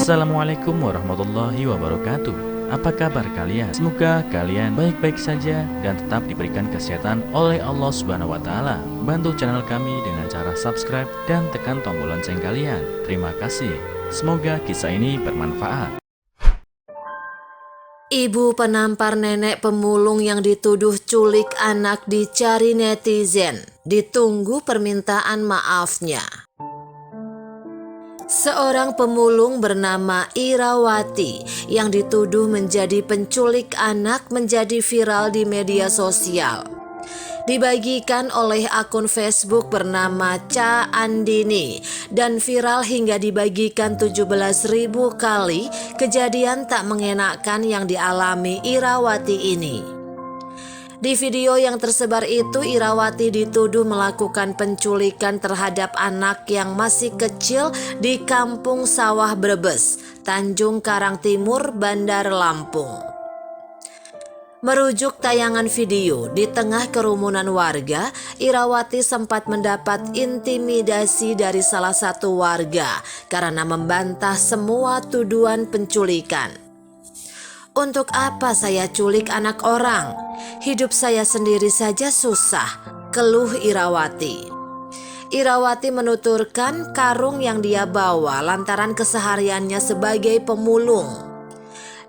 Assalamualaikum warahmatullahi wabarakatuh. Apa kabar kalian? Semoga kalian baik-baik saja dan tetap diberikan kesehatan oleh Allah Subhanahu wa taala. Bantu channel kami dengan cara subscribe dan tekan tombol lonceng kalian. Terima kasih. Semoga kisah ini bermanfaat. Ibu penampar nenek pemulung yang dituduh culik anak dicari netizen. Ditunggu permintaan maafnya. Seorang pemulung bernama Irawati yang dituduh menjadi penculik anak menjadi viral di media sosial. Dibagikan oleh akun Facebook bernama Ca Andini dan viral hingga dibagikan 17.000 kali. Kejadian tak mengenakan yang dialami Irawati ini. Di video yang tersebar itu, Irawati dituduh melakukan penculikan terhadap anak yang masih kecil di Kampung Sawah Brebes, Tanjung Karang Timur, Bandar Lampung. Merujuk tayangan video, di tengah kerumunan warga, Irawati sempat mendapat intimidasi dari salah satu warga karena membantah semua tuduhan penculikan. "Untuk apa saya culik anak orang? Hidup saya sendiri saja susah," keluh Irawati. Irawati menuturkan karung yang dia bawa lantaran kesehariannya sebagai pemulung.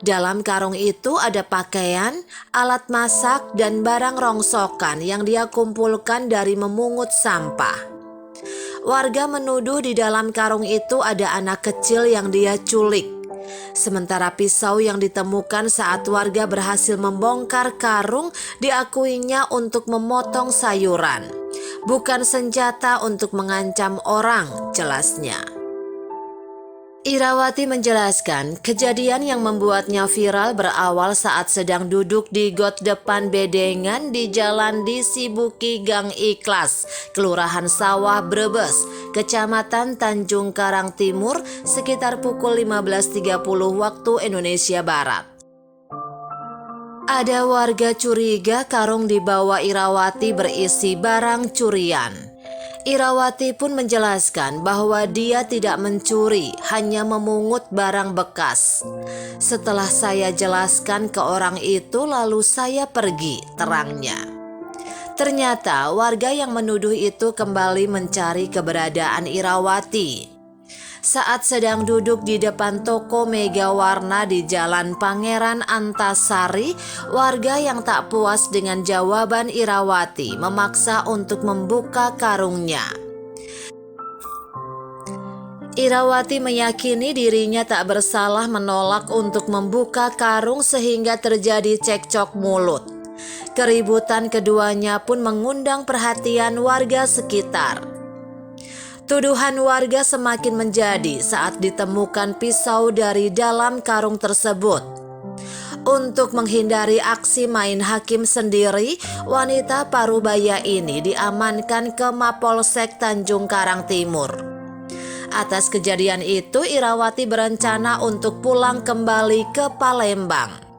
Dalam karung itu ada pakaian, alat masak, dan barang rongsokan yang dia kumpulkan dari memungut sampah. Warga menuduh di dalam karung itu ada anak kecil yang dia culik. Sementara pisau yang ditemukan saat warga berhasil membongkar karung diakuinya untuk memotong sayuran, bukan senjata untuk mengancam orang, jelasnya. Irawati menjelaskan kejadian yang membuatnya viral berawal saat sedang duduk di got depan bedengan di Jalan Disibuki Gang Ikhlas, Kelurahan Sawah Brebes, Kecamatan Tanjung Karang Timur, sekitar pukul 15.30 waktu Indonesia Barat. Ada warga curiga karung di bawah Irawati berisi barang curian. Irawati pun menjelaskan bahwa dia tidak mencuri, hanya memungut barang bekas. "Setelah saya jelaskan ke orang itu, lalu saya pergi," terangnya. Ternyata warga yang menuduh itu kembali mencari keberadaan Irawati. Saat sedang duduk di depan toko Mega Warna di Jalan Pangeran Antasari, warga yang tak puas dengan jawaban Irawati memaksa untuk membuka karungnya. Irawati meyakini dirinya tak bersalah menolak untuk membuka karung sehingga terjadi cekcok mulut. Keributan keduanya pun mengundang perhatian warga sekitar. Tuduhan warga semakin menjadi saat ditemukan pisau dari dalam karung tersebut. Untuk menghindari aksi main hakim sendiri, wanita parubaya ini diamankan ke Mapolsek Tanjung Karang Timur. Atas kejadian itu, Irawati berencana untuk pulang kembali ke Palembang.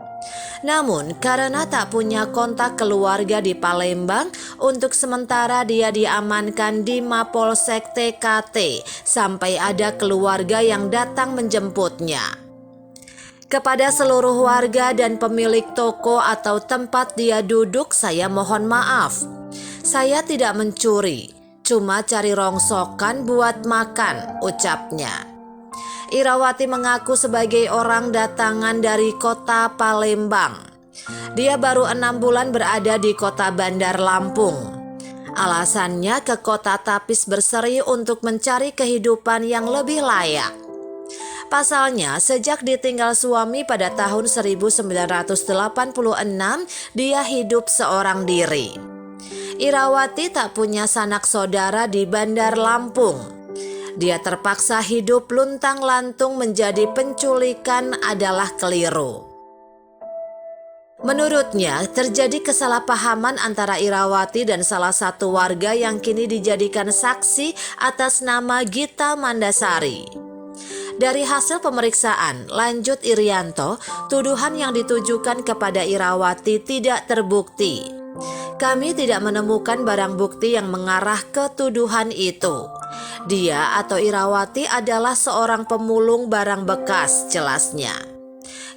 Namun karena tak punya kontak keluarga di Palembang, untuk sementara dia diamankan di Mapolsek TKT sampai ada keluarga yang datang menjemputnya. "Kepada seluruh warga dan pemilik toko atau tempat dia duduk, saya mohon maaf. Saya tidak mencuri, cuma cari rongsokan buat makan," ucapnya. Irawati mengaku sebagai orang datangan dari kota Palembang. Dia baru 6 bulan berada di kota Bandar Lampung. Alasannya ke kota Tapis berseri untuk mencari kehidupan yang lebih layak. Pasalnya, sejak ditinggal suami pada tahun 1986, dia hidup seorang diri. Irawati tak punya sanak saudara di Bandar Lampung. Dia terpaksa hidup luntang-lantung menjadi penculikan adalah keliru. Menurutnya, terjadi kesalahpahaman antara Irawati dan salah satu warga yang kini dijadikan saksi atas nama Gita Mandasari. Dari hasil pemeriksaan, lanjut Irianto, tuduhan yang ditujukan kepada Irawati tidak terbukti. "Kami tidak menemukan barang bukti yang mengarah ke tuduhan itu. Dia atau Irawati adalah seorang pemulung barang bekas, jelasnya.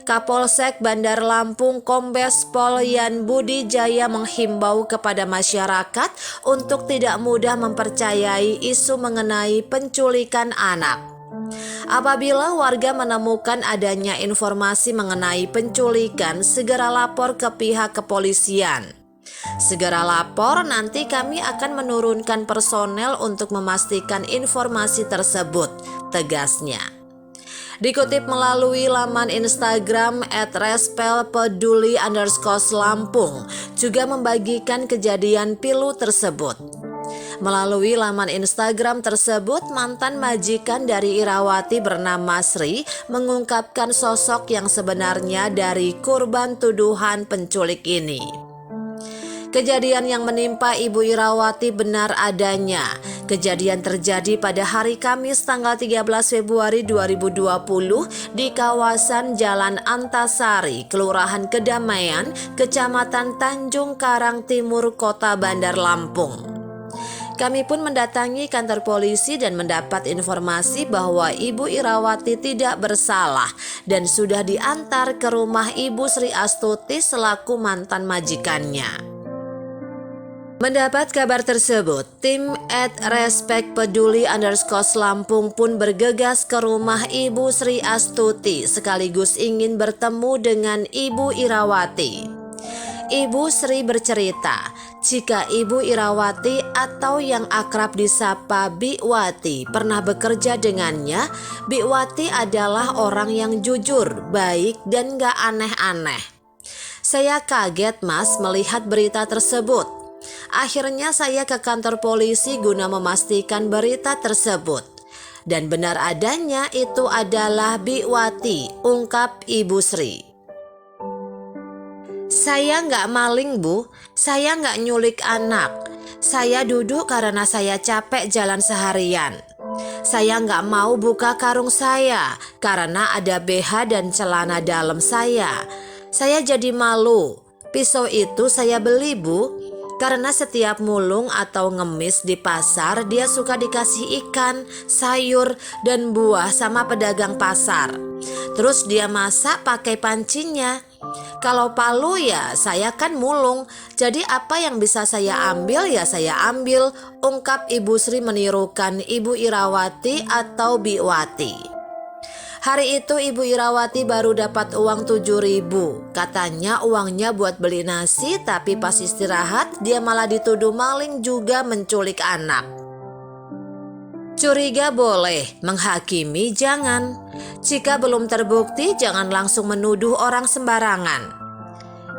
Kapolsek Bandar Lampung Kombes Pol Yan Budi Jaya menghimbau kepada masyarakat untuk tidak mudah mempercayai isu mengenai penculikan anak. Apabila warga menemukan adanya informasi mengenai penculikan, segera lapor ke pihak kepolisian. Segera lapor, nanti kami akan menurunkan personel untuk memastikan informasi tersebut, tegasnya. Dikutip melalui laman Instagram @respelpeduli_Lampung juga membagikan kejadian pilu tersebut. Melalui laman Instagram tersebut, mantan majikan dari Irawati bernama Sri mengungkapkan sosok yang sebenarnya dari korban tuduhan penculik ini. Kejadian yang menimpa Ibu Irawati benar adanya. Kejadian terjadi pada hari Kamis tanggal 13 Februari 2020 di kawasan Jalan Antasari, Kelurahan Kedamaian, Kecamatan Tanjung Karang Timur, Kota Bandar Lampung. Kami pun mendatangi kantor polisi dan mendapat informasi bahwa Ibu Irawati tidak bersalah dan sudah diantar ke rumah Ibu Sri Astuti selaku mantan majikannya. Mendapat kabar tersebut, tim @respectpeduli_Lampung pun bergegas ke rumah Ibu Sri Astuti sekaligus ingin bertemu dengan Ibu Irawati. Ibu Sri bercerita, jika Ibu Irawati atau yang akrab disapa Biwati pernah bekerja dengannya, Biwati adalah orang yang jujur, baik dan gak aneh-aneh. Saya kaget Mas melihat berita tersebut. Akhirnya saya ke kantor polisi guna memastikan berita tersebut. Dan benar adanya itu adalah Biwati, ungkap Ibu Sri. Saya nggak maling Bu, saya nggak nyulik anak. Saya duduk karena saya capek jalan seharian. Saya nggak mau buka karung saya karena ada BH dan celana dalam saya. Saya jadi malu. Pisau itu saya beli Bu. Karena setiap mulung atau ngemis di pasar dia suka dikasih ikan, sayur, dan buah sama pedagang pasar. Terus dia masak pakai pancinya. Kalau palu ya saya kan mulung, jadi apa yang bisa saya ambil ya saya ambil, ungkap Ibu Sri menirukan Ibu Irawati atau Biwati. Hari itu Ibu Irawati baru dapat uang 7.000. Katanya uangnya buat beli nasi, tapi pas istirahat dia malah dituduh maling juga menculik anak. Curiga boleh, menghakimi jangan. Jika belum terbukti jangan langsung menuduh orang sembarangan.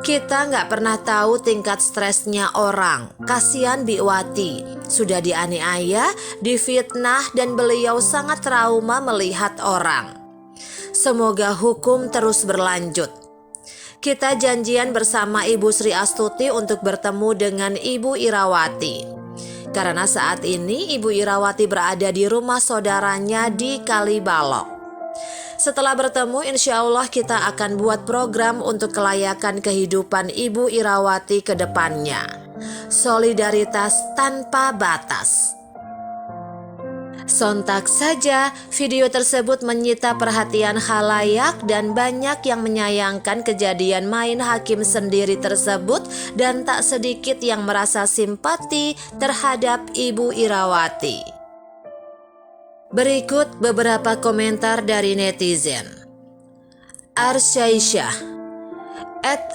Kita nggak pernah tahu tingkat stresnya orang. Kasihan Biwati, sudah dianiaya, difitnah, dan beliau sangat trauma melihat orang. Semoga hukum terus berlanjut. Kita janjian bersama Ibu Sri Astuti untuk bertemu dengan Ibu Irawati. Karena saat ini Ibu Irawati berada di rumah saudaranya di Kalibalok. Setelah bertemu, insya Allah kita akan buat program untuk kelayakan kehidupan Ibu Irawati ke depannya. Solidaritas tanpa batas. Sontak saja video tersebut menyita perhatian khalayak dan banyak yang menyayangkan kejadian main hakim sendiri tersebut dan tak sedikit yang merasa simpati terhadap Ibu Irawati. Berikut beberapa komentar dari netizen. Arsyaisyah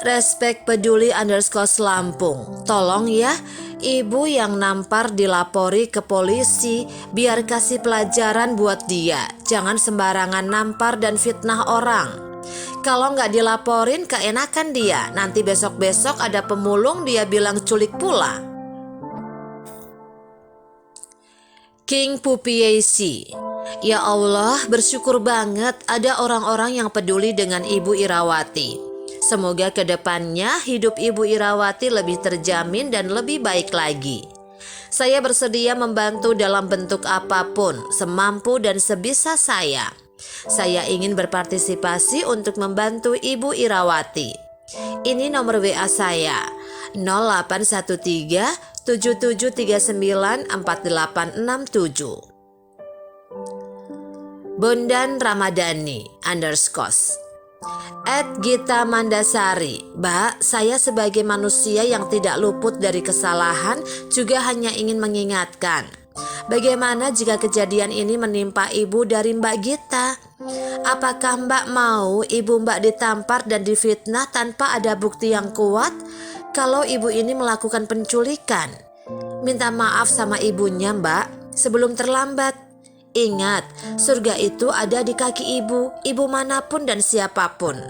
@respectpeduli_Lampung, tolong ya, ibu yang nampar dilapori ke polisi biar kasih pelajaran buat dia. Jangan sembarangan nampar dan fitnah orang. Kalau nggak dilaporin keenakan dia, nanti besok-besok ada pemulung dia bilang culik pula. King Pupiesi, ya Allah, bersyukur banget ada orang-orang yang peduli dengan Ibu Irawati. Semoga kedepannya hidup Ibu Irawati lebih terjamin dan lebih baik lagi. Saya bersedia membantu dalam bentuk apapun, semampu dan sebisa saya. Saya ingin berpartisipasi untuk membantu Ibu Irawati. Ini nomor WA saya, 0813 7739 4867. Bondan Ramadhani _ Gita Mandasari, Mbak, saya sebagai manusia yang tidak luput dari kesalahan juga hanya ingin mengingatkan, bagaimana jika kejadian ini menimpa ibu dari Mbak Gita? Apakah Mbak mau ibu Mbak ditampar dan difitnah tanpa ada bukti yang kuat? Kalau ibu ini melakukan penculikan, minta maaf sama ibunya Mbak sebelum terlambat. Ingat, surga itu ada di kaki ibu manapun dan siapapun.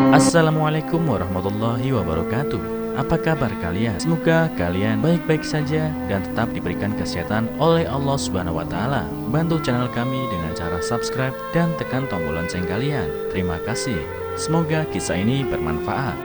Assalamualaikum warahmatullahi wabarakatuh. Apa kabar kalian? Semoga kalian baik-baik saja dan tetap diberikan kesehatan oleh Allah Subhanahu wa taala. Bantu channel kami dengan cara subscribe dan tekan tombol lonceng kalian. Terima kasih. Semoga kisah ini bermanfaat.